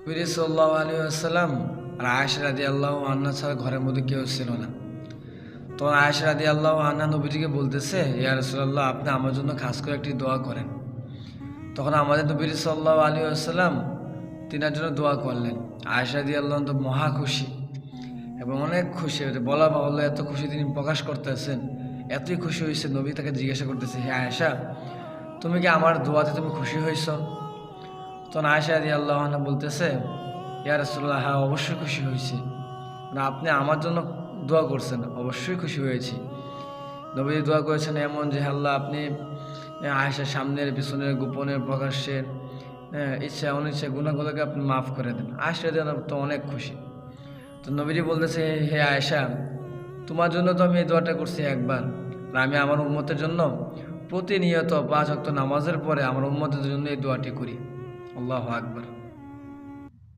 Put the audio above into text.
নবী সাল্লাল্লাহু আলাইহি ওয়াসাল্লাম আর আয়েশা রাদিয়াল্লাহু আনহা ছাড়া ঘরের মধ্যে কেউ ছিল না। তখন আয়েশা রাদিয়াল্লাহু আনহা নবীজিকে বলতেছে, ইয়া রাসূলুল্লাহ, আপনি আমার জন্য খাস করে একটি দোয়া করেন। তখন আমাদের নবী সাল্লাল্লাহু আলাইহি ওয়াসাল্লাম তিনার জন্য দোয়া করলেন। আয়েশা রাদিয়াল্লাহু আনহা তো মহা খুশি এবং অনেক খুশি, বলা বাহুল্য এত খুশি তিনি প্রকাশ করতেছেন। এতই খুশি হয়েছে, নবী তাকে জিজ্ঞাসা করতেছে, হে আয়েশা, তুমি কি আমার দোয়াতে তুমি খুশি হয়েছ? তখন আয়েশা রাদিয়াল্লাহু আনহা বলতেছে, ইয়া রাসূলুল্লাহ, হ্যাঁ অবশ্যই খুশি হয়েছি। না, আপনি আমার জন্য দোয়া করছেন, অবশ্যই খুশি হয়েছি। নবী দোয়া করেছেন এমন যে, আল্লাহ আপনি আয়েশার সামনের পিছনের গোপনের প্রকাশ্যের ইচ্ছা অনিচ্ছা গুনাহগুলোকে আপনি মাফ করে দেন। আয়েশা রাদিয়াল্লাহু তো অনেক খুশি। তো নবীজি বলতেছে, হে আয়েশা, তোমার জন্য তো আমি এই দোয়াটা করছি একবার, আর আমি আমার উম্মতের জন্য প্রতিনিয়ত 5 ওয়াক্ত নামাজের পরে আমার উম্মতের জন্য এই দোয়াটি করি। আল্লাহু আকবার।